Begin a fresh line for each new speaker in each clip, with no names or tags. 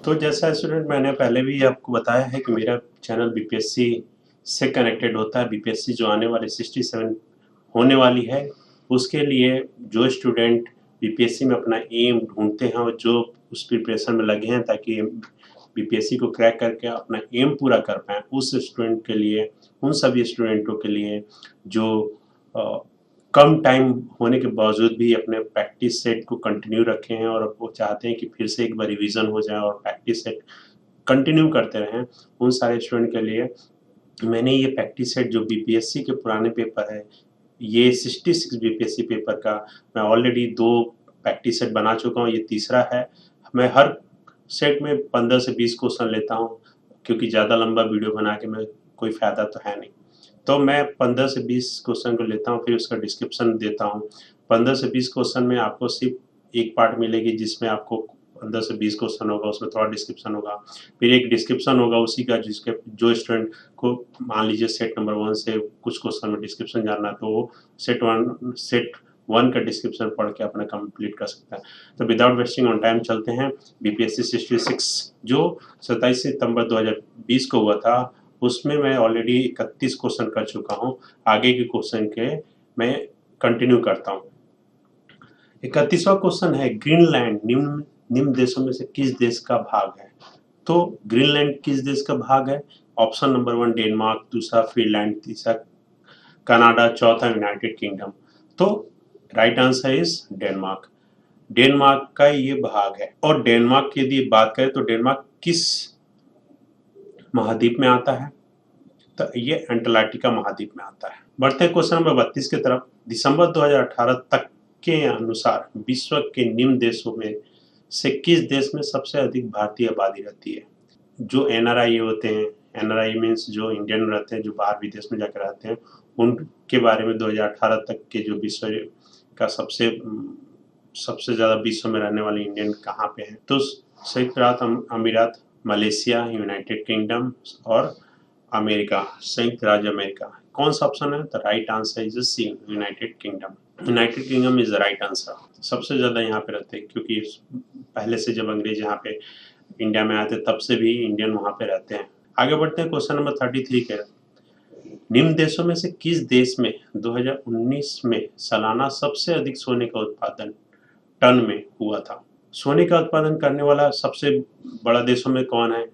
तो जैसा स्टूडेंट मैंने पहले भी आपको बताया है कि मेरा चैनल बीपीएससी से कनेक्टेड होता है। बीपीएससी जो आने वाले 67 होने वाली है, उसके लिए जो स्टूडेंट बीपीएससी में अपना एम ढूंढते हैं और जो उस प्रिपरेशन में लगे हैं ताकि बीपीएससी को क्रैक करके अपना एम पूरा कर पाएँ, उस स्टूडेंट के लिए, उन सभी स्टूडेंटों के लिए जो कम टाइम होने के बावजूद भी अपने प्रैक्टिस सेट को कंटिन्यू रखे हैं और वो चाहते हैं कि फिर से एक बार रिवीजन हो जाए और प्रैक्टिस सेट कंटिन्यू करते रहें, उन सारे स्टूडेंट के लिए मैंने ये प्रैक्टिस सेट जो बीपीएससी के पुराने पेपर है, ये 66 बीपीएससी पेपर का मैं ऑलरेडी 2 प्रैक्टिस सेट बना चुका हूँ, ये तीसरा है। मैं हर सेट में 15 से 20 क्वेश्चन लेता हूँ, क्योंकि ज़्यादा लंबा वीडियो बना के मैं कोई फ़ायदा तो है नहीं। तो मैं 15 से 20 क्वेश्चन को लेता हूँ, फिर उसका डिस्क्रिप्शन देता हूँ। 15 से 20 क्वेश्चन में आपको सिर्फ एक पार्ट मिलेगी जिसमें आपको 15 से 20 क्वेश्चन होगा, उसमें थोड़ा डिस्क्रिप्शन होगा। फिर एक डिस्क्रिप्शन होगा उसी का जिसके जो स्टूडेंट को मान लीजिए सेट नंबर 1 से कुछ क्वेश्चन में डिस्क्रिप्शन जानना है, तो वो सेट 1 का डिस्क्रिप्शन पढ़ के अपना कंप्लीट कर सकता है। तो विदाउट वेस्टिंग ऑन टाइम चलते हैं बीपीएससी 66 जो 27 सितंबर 2020 को हुआ था, उसमें मैं ऑलरेडी 31 क्वेश्चन कर चुका हूँ। आगे के क्वेश्चन के मैं कंटिन्यू करता हूँ। 31वां क्वेश्चन है ग्रीनलैंड निम्न देशों में से किस देश का भाग है? तो ग्रीनलैंड किस देश का भाग है? ऑप्शन नंबर 1 डेनमार्क, दूसरा फिनलैंड, तीसरा कनाडा, चौथा यूनाइटेड किंगडम। तो right answer is Denmark. Denmark का ये भाग है। और डेनमार्क की यदि बात करें तो डेनमार्क किस महाद्वीप में आता है? तो ये अंटार्कटिका महाद्वीप में आता है। बढ़ते हैं क्वेश्चन नंबर 32 की तरफ। दिसंबर 2018 तक के अनुसार विश्व के निम्न देशों में से किस देश में सबसे अधिक भारतीय आबादी रहती है? जो एनआरआई होते हैं, एनआरआई मीन्स जो इंडियन रहते हैं जो बाहर विदेश में जाकर रहते हैं, उनके बारे में 2018 तक के जो विश्व का सबसे ज़्यादा विश्व में रहने वाले इंडियन कहाँ पे हैं? तो संयुक्त अरब अमीरात, मलेशिया, यूनाइटेड किंगडम और अमेरिका, संयुक्त राज्य अमेरिका। कौन सा ऑप्शन है? The right answer is C, United Kingdom. United Kingdom is the right answer. सबसे ज़्यादा यहाँ पे रहते हैं क्योंकि पहले से जब अंग्रेज यहाँ पे इंडिया में आए थे तब से भी इंडियन वहाँ पे रहते हैं। आगे बढ़ते हैं क्वेश्चन नंबर 33 के। निम्न देशों में से किस देश में 2019 में सालाना सबसे अधिक सोने का उत्पादन टन में हुआ था? सोने का उत्पादन करने वाला सबसे बड़ा देशों में कौन है?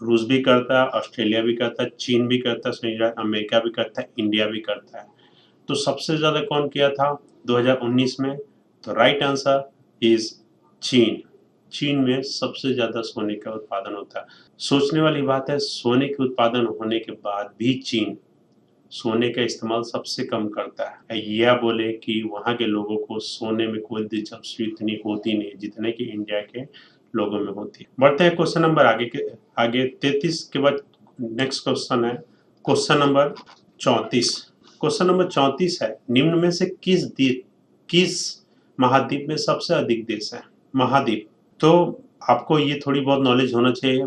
रूस भी करता है, ऑस्ट्रेलिया भी करता है, चीन भी करता है, संयुक्त अमेरिका भी करता है, इंडिया भी करता है। तो सबसे ज़्यादा कौन किया था 2019 में? तो राइट आंसर इज चीन। चीन में सबसे ज़्यादा सोने का उत्पादन होता है। सोचने वाली बात है, सोने के उत्पादन होने के बाद भी चीन सोने का इस्तेमाल सबसे कम करता है। यह बोले कि वहाँ के लोगों को सोने में कोई दिलचस्पी इतनी होती नहीं जितने कि इंडिया के लोगों में होती है। बढ़ते हैं क्वेश्चन नंबर आगे 33 के बाद नेक्स्ट क्वेश्चन है क्वेश्चन नंबर 34। क्वेश्चन नंबर 34 है निम्न में से किस महाद्वीप में सबसे अधिक देश है? महाद्वीप, तो आपको ये थोड़ी बहुत नॉलेज होना चाहिए।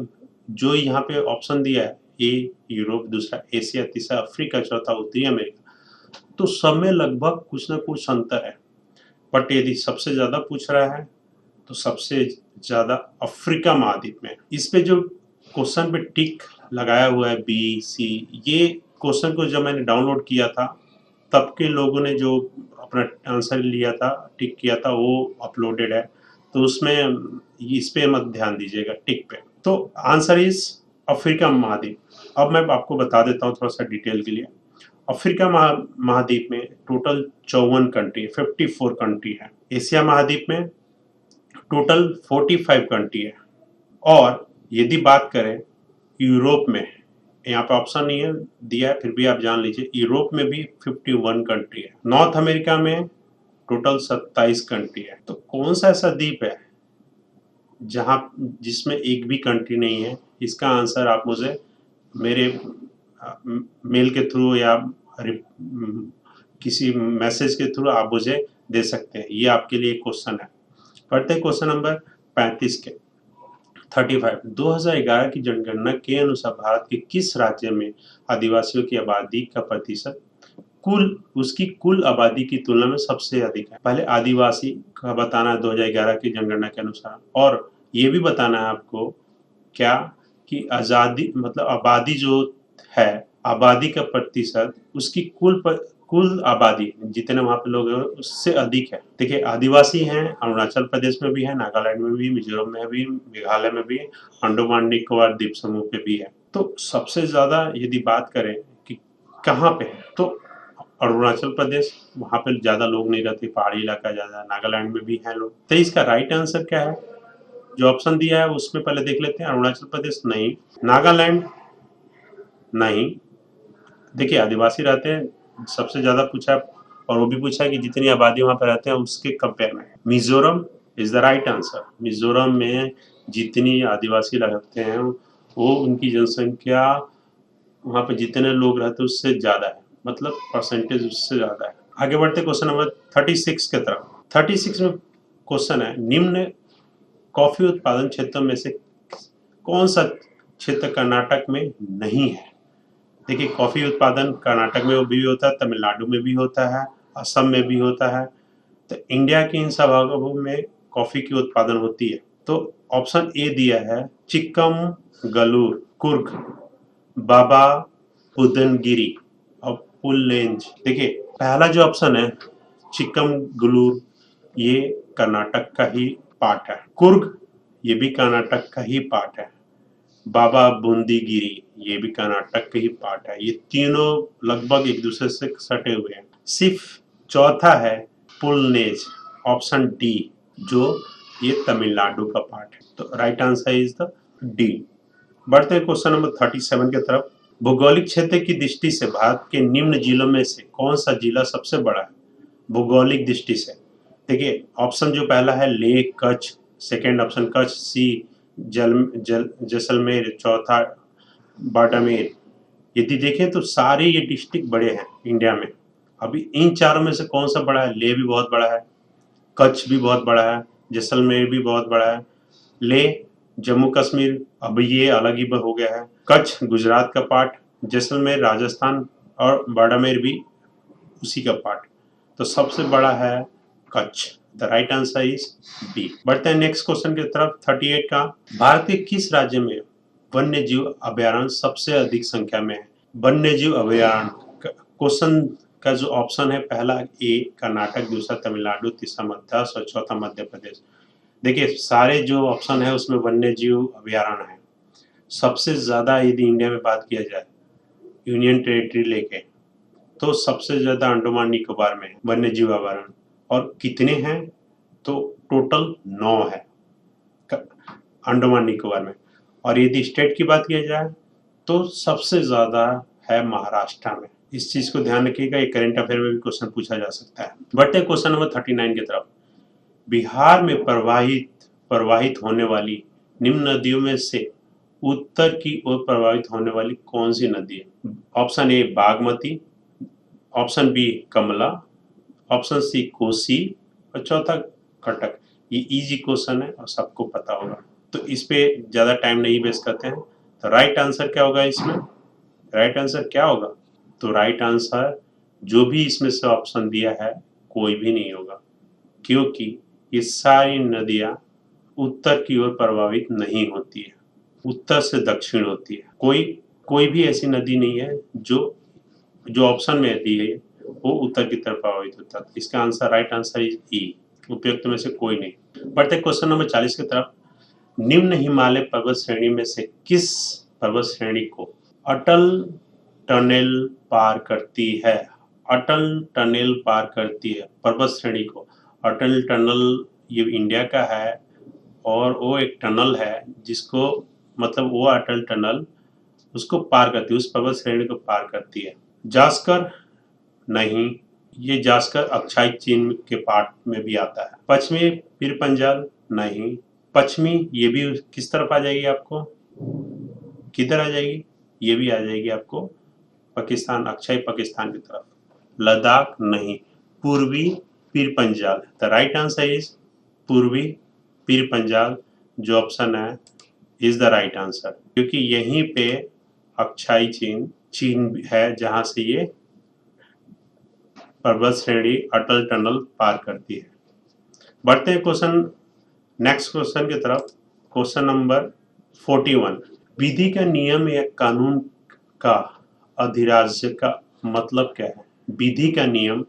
जो यहाँ पे ऑप्शन दिया है, ए यूरोप, दूसरा एशिया, तीसरा अफ्रीका, चौथा उत्तरी अमेरिका, तो सब में लगभग कुछ ना कुछ अंतर है। बट यदि सबसे ज्यादा पूछ रहा है तो सबसे ज्यादा अफ्रीका महाद्वीप में। इस पे जो क्वेश्चन पे टिक लगाया हुआ है बी सी, ये क्वेश्चन को जब मैंने डाउनलोड किया था तब के लोगों ने जो अपना आंसर लिया था, टिक किया था, वो अपलोडेड है। तो उसमें इस पे मत ध्यान दीजिएगा टिक पे। तो आंसर इज अफ्रीका महाद्वीप। अब मैं आपको बता देता हूँ थोड़ा सा डिटेल के लिए। अफ्रीका महाद्वीप में टोटल 54 कंट्री, 54 कंट्री है। एशिया महाद्वीप में टोटल 45 कंट्री है। और यदि बात करें यूरोप में, यहाँ पे ऑप्शन नहीं है दिया है फिर भी आप जान लीजिए, यूरोप में भी 51 कंट्री है। नॉर्थ अमेरिका में टोटल 27 कंट्री है। तो कौन सा ऐसा द्वीप है जहां जिसमें एक भी कंट्री नहीं है? इसका आंसर आप मुझे मेरे मेल के थ्रू या किसी मैसेज के थ्रू आप मुझे दे सकते हैं। ये आपके लिए क्वेश्चन है। पढ़ते हैं क्वेश्चन नंबर 35 के 35। 2011 की जनगणना के अनुसार भारत के किस राज्य में आदिवासियों की आबादी का प्रतिशत उसकी कुल आबादी की तुलना में सबसे अधिक है? पहले आदिवासी का बताना है 2011 की जनगणना के अनुसार, और ये भी बताना है आपको क्या कि आज़ादी मतलब आबादी जो है, आबादी का प्रतिशत उसकी कुल आबादी जितने वहाँ पे लोग हैं उससे अधिक है। देखिए आदिवासी हैं, अरुणाचल प्रदेश में भी है, नागालैंड में भी, मिजोरम में भी, मेघालय में भी, अंडमान निकोबार द्वीप समूह पे भी है। तो सबसे ज़्यादा यदि बात करें कि कहाँ पे है, तो अरुणाचल प्रदेश, वहाँ पे ज़्यादा लोग नहीं रहते, पहाड़ी इलाका ज़्यादा, नागालैंड में भी हैं लोग। तो इसका राइट आंसर क्या है? जो ऑप्शन दिया है उसमें पहले देख लेते हैं। अरुणाचल प्रदेश नहीं, नागालैंड नहीं। देखिए आदिवासी रहते हैं, सबसे ज़्यादा पूछा है, और वो भी पूछा है कि जितनी आबादी वहाँ पे रहते हैं उसके कंपेयर में। Mizoram is the right answer. Mizoram में जितनी आदिवासी रहते हैं वो उनकी जनसंख्या वहाँ पे जितने लोग रहते हैं उससे ज़्यादा है, मतलब परसेंटेज उससे ज़्यादा है। आगे बढ़ते क्वेश्चन नंबर 36 की तरफ। 36 में क्वेश्चन है, निम्न कॉफी उत्पादन क्षेत्रों में से कौन सा क्षेत्र कर्नाटक में नहीं है? देखिए कॉफी उत्पादन कर्नाटक में भी होता है, तमिलनाडु में भी होता है, असम में भी होता है। तो इंडिया के इन सब भागों में कॉफी की उत्पादन होती है। तो ऑप्शन ए दिया है चिक्कमगलूर, कुर्ग, बाबा बुदनगिरी और पुलंज। देखिए पहला जो ऑप्शन है चिक्कमगलूर, ये कर्नाटक का ही पार्ट है। कुर्ग ये भी कर्नाटक का ही पार्ट है। बाबा बूंदीगिरी ये भी कर्नाटक के ही पार्ट है। ये तीनों लगभग एक दूसरे से सटे हुए हैं। सिर्फ चौथा है पुलनेज, ऑप्शन डी, जो ये तमिलनाडु का पार्ट है। तो right answer is the D. बढ़ते हैं क्वेश्चन नंबर 37 की तरफ। भौगोलिक क्षेत्र की दृष्टि से भारत के निम्न जिलों में से कौन सा जिला सबसे बड़ा है भौगोलिक दृष्टि से? देखिए ऑप्शन जो पहला है लेह कच्छ, सेकेंड ऑप्शन कच्छ, सी जैसलमेर, चौथा बाड़मेर। यदि देखें तो सारे ये डिस्ट्रिक्ट बड़े हैं इंडिया में। अभी इन चारों में से कौन सा बड़ा है? लेह भी बहुत बड़ा है, कच्छ भी बहुत बड़ा है, जैसलमेर भी बहुत बड़ा है। लेह जम्मू कश्मीर अब ये अलग ही हो गया है, कच्छ गुजरात का पार्ट, जैसलमेर राजस्थान और बाड़मेर भी उसी का पार्ट। तो सबसे बड़ा है Kutch. The right answer is B. बढ़ते हैं नेक्स्ट क्वेश्चन की तरफ 38 का। भारत के किस राज्य में वन्य जीव अभ्यारण्य सबसे अधिक संख्या में है? वन्य जीव अभ्यारण्य क्वेश्चन का जो ऑप्शन है, पहला ए कर्नाटक, दूसरा तमिलनाडु, तीसरा मध्य प्रदेश और चौथा मध्य प्रदेश। देखिए सारे जो ऑप्शन है उसमें वन्य जीव अभ्यारण्य है। सबसे ज्यादा यदि इंडिया में बात किया जाए यूनियन टेरिटरी लेके, तो सबसे ज्यादा अंडमान निकोबार में है वन्य जीव अभ्यारण्य। और कितने हैं? तो टोटल 9 है अंडमान निकोबार में। और यदि स्टेट की बात किया जाए तो सबसे ज्यादा है महाराष्ट्र में। इस चीज को ध्यान रखिएगा, एक करंट अफेयर में भी क्वेश्चन पूछा जा सकता है। बढ़ते हैं क्वेश्चन नंबर 39 की तरफ। बिहार में प्रवाहित होने वाली निम्न नदियों में से उत्तर की ओर प्रवाहित होने वाली कौन सी नदी है? Option A Bagmati, option B Kamla, option C Kosi और चौथा कटक। ये इजी क्वेश्चन है और सबको पता होगा, तो इस पे ज्यादा टाइम नहीं वेस्ट करते हैं। तो राइट आंसर क्या होगा इसमें? राइट आंसर क्या होगा? तो राइट आंसर जो भी इसमें से ऑप्शन दिया है कोई भी नहीं होगा, क्योंकि ये सारी नदियां उत्तर की ओर प्रवाहित नहीं होती है, उत्तर से दक्षिण होती है। कोई भी ऐसी नदी नहीं है जो ऑप्शन में दी है वो उत्तर की तरफ प्रभावित होता है। इसका आंसर राइट आंसर इज ई, उपयुक्त में से कोई नहीं। बढ़ते क्वेश्चन नंबर 40 की तरफ। निम्न हिमालय पर्वत श्रेणी में से किस पर्वत श्रेणी को अटल टनल पार करती है? अटल टनल पार करती है पर्वत श्रेणी को। अटल टनल ये इंडिया का है और वो एक टनल है जिसको मतलब वो अटल टनल उसको पार करती है, उस पर्वत श्रेणी को पार करती है। जास्कर नहीं, ये जास्कर अक्षाई चीन के पार्ट में भी आता है। पश्चिमी पीर पंजाल नहीं, पश्चिमी ये भी किस तरफ आ जाएगी आपको, किधर आ जाएगी? ये भी आ जाएगी आपको पाकिस्तान, अक्षय पाकिस्तान की तरफ। लद्दाख नहीं, पूर्वी Pir Panjal. The right answer is पूर्वी पीर पंजाल, जो ऑप्शन है इज द राइट आंसर, क्योंकि यहीं पे अक्षाई चीन है जहां से ये पर्वत श्रेणी अटल टनल पार करती है। बढ़ते हैं नेक्स्ट क्वेश्चन की तरफ। क्वेश्चन नंबर 41, विधि का नियम या कानून का अधिराज्य का मतलब क्या है? विधि का नियम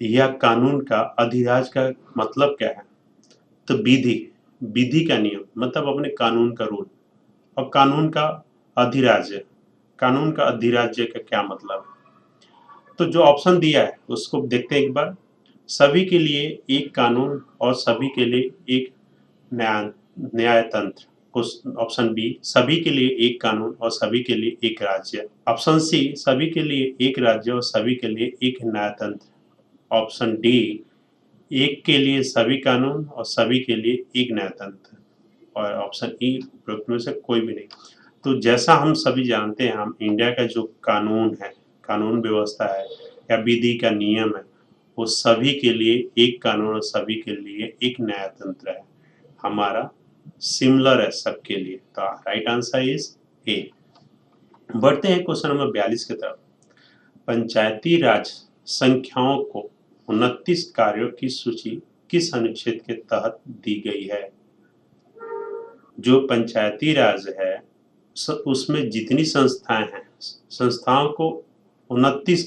या कानून का अधिराज्य का मतलब क्या है? तो विधि का नियम मतलब अपने कानून का रूल, और कानून का अधिराज्य का क्या मतलब? तो जो ऑप्शन दिया है उसको देखते हैं एक बार। सभी के लिए एक कानून और सभी के लिए एक न्यायतंत्र। ऑप्शन बी, सभी के लिए एक कानून और सभी के लिए एक राज्य। ऑप्शन सी, सभी के लिए एक राज्य और सभी के लिए एक न्यायतंत्र। ऑप्शन डी, एक के लिए सभी कानून और सभी के लिए एक न्यायतंत्र। और ऑप्शन ई, उपरोक्त में से कोई भी नहीं। तो जैसा हम सभी जानते हैं, हम इंडिया का जो कानून है, कानून व्यवस्था है या विधि का नियम है, वो सभी के लिए एक कानून और सभी के लिए एक न्यायतंत्र है। हमारा सिमिलर है सबके लिए। तो राइट आंसर इज ए। बढ़ते हैं क्वेश्चन नंबर 42 की तरफ। पंचायती राज संख्याओं को 29 कार्यों की सूची किस अनुच्छेद के तहत दी गई है? जो पंचायती राज है उसमें जितनी संस्थाएं हैं, संस्थाओं को 29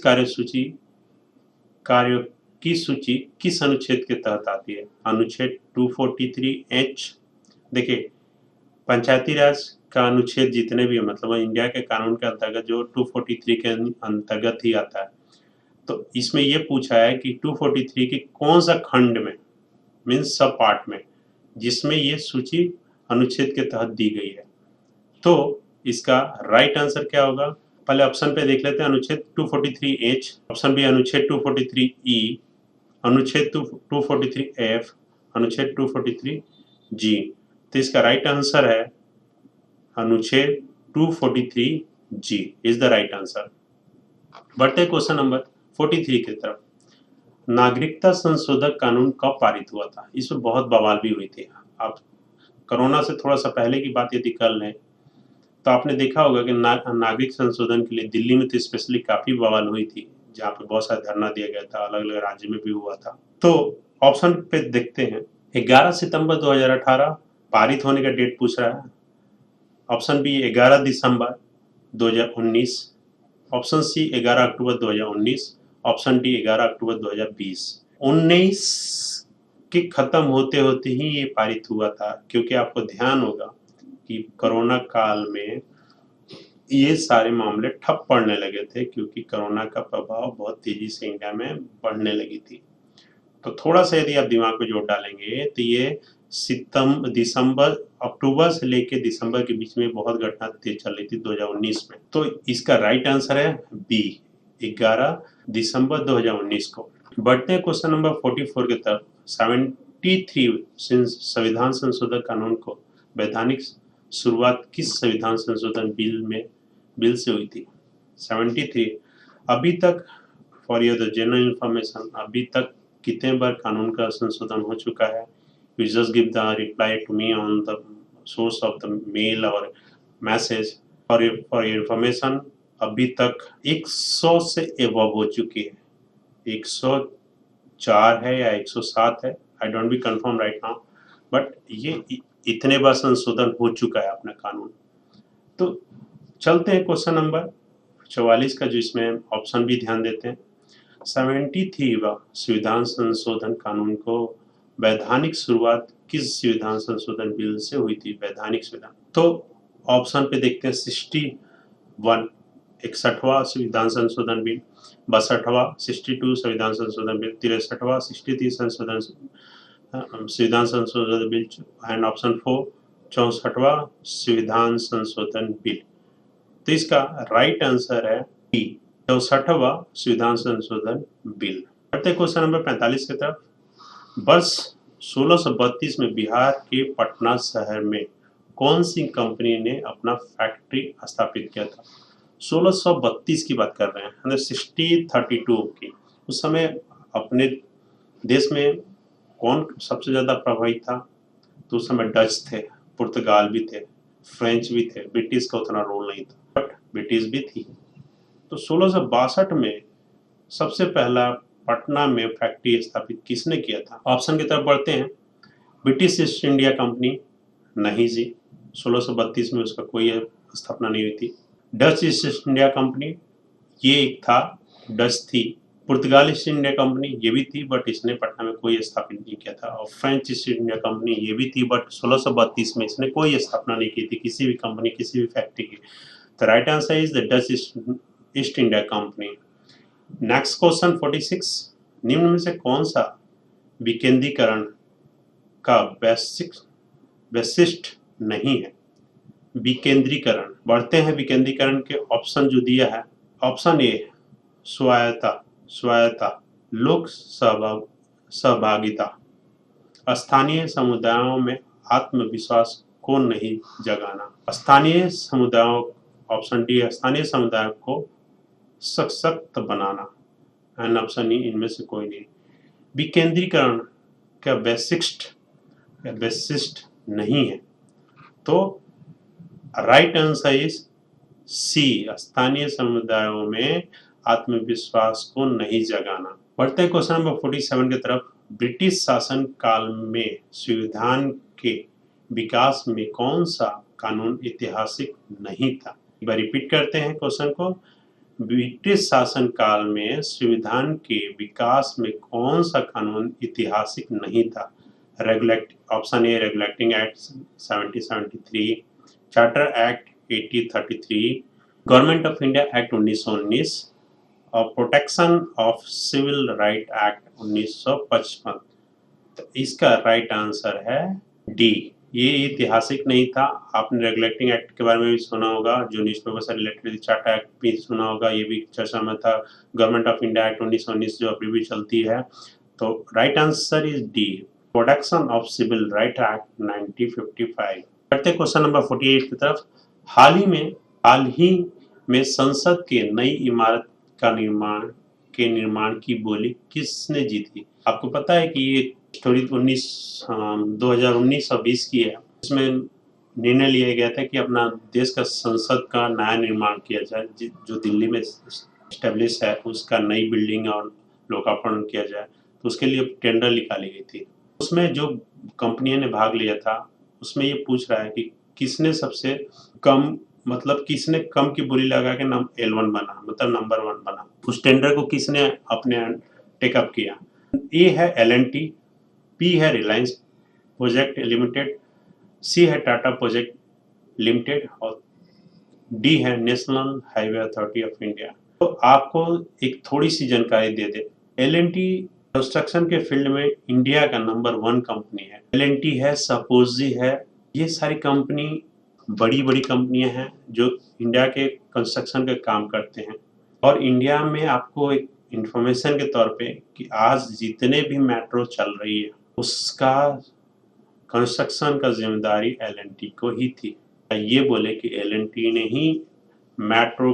कार्यों की सूची किस अनुच्छेद के तहत आती है? अनुच्छेद 243H। देखिए, पंचायती राज का अनुच्छेद जितने भी है, मतलब इंडिया के कानून के अंतर्गत जो 243 के अंतर्गत ही आता है। तो इसमें यह पूछा है कि 243 के कौन सा खंड में, मीन्स सब पार्ट में, जिसमें ये सूची अनुच्छेद के तहत दी गई है। तो इसका राइट आंसर क्या होगा? पहले ऑप्शन पे देख लेते हैं। अनुच्छेद 243H, ऑप्शन बी अनुच्छेद 243E, अनुच्छेद 243F, अनुच्छेद 243G। तो इसका राइट आंसर है अनुच्छेद 243G is the right answer. बढ़ते क्वेश्चन नंबर 43 की तरफ। नागरिकता संशोधन कानून कब पारित हुआ था? इसमें बहुत बवाल भी हुई थी। आप कोरोना से थोड़ा सा पहले की बात यदि कर लें तो आपने देखा होगा कि नागरिक संशोधन के लिए दिल्ली में तो स्पेशली काफी बवाल हुई थी, जहाँ पे बहुत सारा धरना दिया गया था, अलग अलग राज्य में भी हुआ था। तो ऑप्शन पे देखते हैं। 11 सितंबर 2018 पारित होने का डेट पूछ रहा है। ऑप्शन बी 11 दिसंबर 2019, ऑप्शन सी 11 अक्टूबर 2019, ऑप्शन डी 11 अक्टूबर 2020। 19 के खत्म होते होते ही ये पारित हुआ था, क्योंकि आपको ध्यान होगा कि कोरोना काल में ये सारे मामले ठप पड़ने लगे थे, क्योंकि कोरोना का प्रभाव बहुत तेजी से इंडिया में बढ़ने लगी थी। तो थोड़ा सा यदि आप दिमाग में जोड़ डालेंगे तो ये अक्टूबर से लेके दिसंबर के बीच में बहुत घटना तेज चल रही थी 2019 में। तो इसका राइट आंसर है बी, 11 दिसंबर 2019 को। बढ़ते हैं क्वेश्चन नंबर 44 की तरफ। 73 संविधान संशोधन कानून को वैधानिक शुरुआत किस संविधान संशोधन बिल से हुई थी? 73। अभी तक, फॉर योर जनरल इंफॉर्मेशन, अभी तक कितने बार कानून का संशोधन हो चुका है? You just give the reply to me on the source of the mail or message. For your information, अभी तक 100 से एबव हो चुकी है। 104 है या 107 है, I don't be confirm right now, but ये इतने बार संशोधन हो चुका है अपना कानून। तो चलते हैं क्वेश्चन नंबर 44 का, जो इसमें ऑप्शन भी ध्यान देते हैं। 73वां संविधान संशोधन कानून को वैधानिक शुरुआत किस संविधान संशोधन बिल से हुई थी? वैधानिक संविधान, तो ऑप्शन पे देखते हैं। 61 61वां संविधान संशोधन बिल, 62वां 62 संविधान संशोधन बिल, 63वां 63 संविधान संशोधन बिल, एंड ऑप्शन 4 64वां संविधान संशोधन बिल। तो इसका राइट आंसर है डी, 64वां संविधान संशोधन बिल। बढ़ते क्वेश्चन नंबर 45 की तरफ। वर्ष 1632 में बिहार के पटना शहर में कौन सी कंपनी ने अपना फैक्ट्री स्थापित किया था? 1632 की बात कर रहे हैं, 1632 की। उस समय अपने देश में कौन सबसे ज्यादा प्रभावित था? तो उस समय डच थे, पुर्तगाल भी थे, फ्रेंच भी थे। ब्रिटिश का उतना रोल नहीं था, बट ब्रिटिश भी थी। तो 1662 में सबसे पहला पटना में फैक्ट्री स्थापित किसने किया था? ऑप्शन की तरफ बढ़ते हैं। ब्रिटिश ईस्ट इंडिया कंपनी, नहीं जी, 1632 में उसका कोई स्थापना नहीं हुई थी। डच ईस्ट इंडिया कंपनी ये एक था, डच थी। पुर्तगाल ईस्ट इंडिया कंपनी ये भी थी, बट इसने पटना में कोई स्थापित नहीं किया था। और फ्रेंच ईस्ट इंडिया कंपनी ये भी थी, बट 1632 में इसने कोई स्थापना नहीं की थी किसी भी कंपनी, किसी भी फैक्ट्री की। The right answer is the Dutch east India company. Next question 46, निम्न में से कौन सा विकेंद्रीकरण का वैशिष्ट नहीं है? विकेंद्रीकरण, बढ़ते हैं विकेंद्रीकरण के ऑप्शन जो दिया है। ऑप्शन ए स्वायत्ता, लोक सहभागिता, स्थानीय समुदायों में आत्मविश्वास को नहीं जगाना। स्थानीय समुदायों, ऑप्शन डी स्थानीय समुदायों को सशक्त बनाना, एंड ऑप्शन ई इनमें से कोई नहीं। विकेंद्रीकरण का वैशिष्ट नहीं है, तो राइट आंसर इज सी, स्थानीय समुदायों में आत्मविश्वास को नहीं जगाना। बढ़ते हैं क्वेश्चन नंबर 47 की तरफ। ब्रिटिश शासन काल में संविधान के विकास में कौन सा कानून ऐतिहासिक नहीं था? एक बार रिपीट करते हैं क्वेश्चन को। ब्रिटिश शासन काल में संविधान के विकास में कौन सा कानून ऐतिहासिक नहीं था? Option A regulating act 1773, charter act 1833, government of India act 1919 और protection of civil right act 1955। तो इसका राइट आंसर है डी, ये ऐतिहासिक नहीं था। आपने रेगुलेटिंग एक्ट के बारे में भी सुना होगा, जो न्यूज़पेपर से रिलेटेड, चार्टर एक्ट भी सुना होगा, ये भी चर्चा में था। गवर्नमेंट ऑफ इंडिया एक्ट 1919 जो अभी भी चलती है। तो right answer is D, protection of civil right act 1955। बढ़ते क्वेश्चन नंबर 48 की तरफ। हाल ही में संसद के नई इमारत का निर्माण की बोली किसने जीती? आपको पता है कि ये स्टोरी 2019 और 20 की है। इसमें निर्णय लिया गया था कि अपना देश का संसद का नया निर्माण किया जाए, जो दिल्ली में स्टेब्लिश है, उसका नई बिल्डिंग और लोकार्पण किया जाए। तो उसके लिए टेंडर निकाली गई थी। उसमें जो कंपनियों ने भाग लिया था, उसमें ये पूछ रहा है कि किसने सबसे कम, मतलब किसने कम की बोली लगा के L1 बना, मतलब नंबर 1 बना। उस टेंडर को किसने अपने टेकअप किया? ए है L&T, बी है रिलायंस प्रोजेक्ट लिमिटेड, सी है टाटा प्रोजेक्ट लिमिटेड और डी है national highway authority of India. तो आपको एक थोड़ी सी जानकारी दे दे। L&T कंस्ट्रक्शन के फील्ड में इंडिया का नंबर 1 कंपनी है। L&T है, सपोजी है, ये सारी कंपनी बड़ी बड़ी कंपनियां हैं जो इंडिया के कंस्ट्रक्शन का काम करते हैं। और इंडिया में आपको एक इंफॉर्मेशन के तौर पे कि आज जितने भी मेट्रो चल रही है, उसका कंस्ट्रक्शन का जिम्मेदारी L&T को ही थी। ये बोले कि L&T ने ही मेट्रो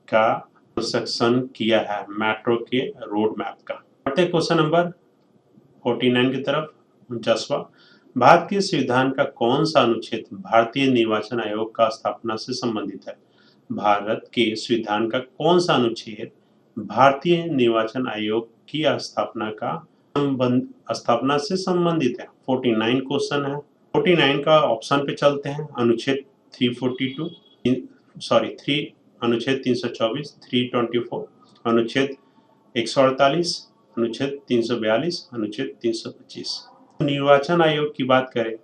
का कंस्ट्रक्शन किया है, मेट्रो के रोड मैप का। क्वेश्चन नंबर 49 की तरफ। 49वां, भारत के संविधान का कौन सा अनुच्छेद भारतीय निर्वाचन आयोग का स्थापना से संबंधित है? भारत के संविधान का कौन सा अनुच्छेद भारतीय निर्वाचन आयोग की स्थापना से संबंधित है? 49 क्वेश्चन है। 49 का ऑप्शन पे चलते हैं। अनुच्छेद 3 अनुच्छेद 324, 324, अनुच्छेद 148, अनुच्छेद 342, अनुच्छेद 325। निर्वाचन आयोग की बात करें,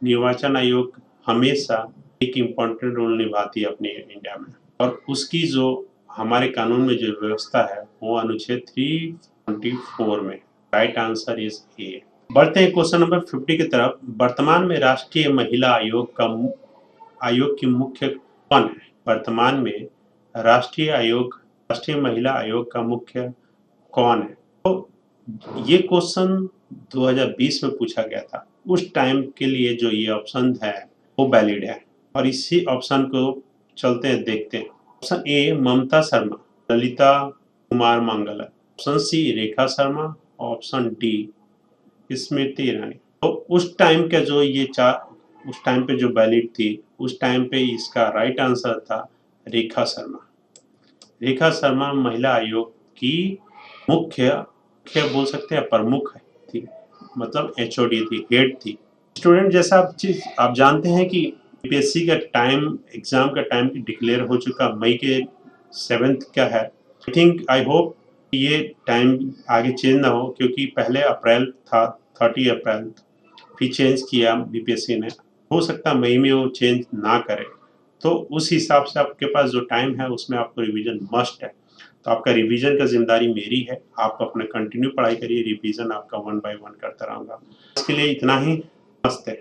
निर्वाचन आयोग हमेशा एक इम्पोर्टेंट रोल निभाती है अपने इंडिया में, और उसकी जो हमारे कानून में जो व्यवस्था है वो अनुच्छेद 324 में। Right answer is a. बढ़ते हैं क्वेश्चन नंबर 50 की तरफ। वर्तमान में राष्ट्रीय महिला आयोग की मुख्य कौन है? वर्तमान में राष्ट्रीय महिला आयोग का मुख्य कौन है? तो ये क्वेश्चन 2020 में पूछा गया था। उस टाइम के लिए जो ये ऑप्शन है वो वैलिड है, और इसी ऑप्शन को चलते हैं, देखते हैं। Option A Mamta Sharma, Lalita Kumar Mangal, option C Rekha Sharma, option D Smriti Irani. तो उस टाइम का जो उस टाइम पे जो वैलिड थी, उस टाइम पे इसका राइट आंसर था रेखा शर्मा। रेखा शर्मा महिला आयोग की मुख्य बोल सकते हैं, प्रमुख थी, मतलब HOD थी, हेड थी। स्टूडेंट जैसा आप जानते हैं कि यूपीएससी का टाइम, एग्जाम का टाइम डिक्लेयर हो चुका, मई के 7 का है। आई होप ये टाइम आगे चेंज ना हो, क्योंकि पहले अप्रैल था, 30 अप्रैल, फिर चेंज किया बीपीएससी ने। हो सकता है मई में वो चेंज ना करे, तो उस हिसाब से आपके पास जो टाइम है उसमें आपको रिवीजन मस्ट है। तो आपका रिवीजन का जिम्मेदारी मेरी है, आप अपना कंटिन्यू पढ़ाई करिए, रिवीजन आपका 1 बाय 1 करता रहूँगा। इसके लिए इतना ही। नमस्ते।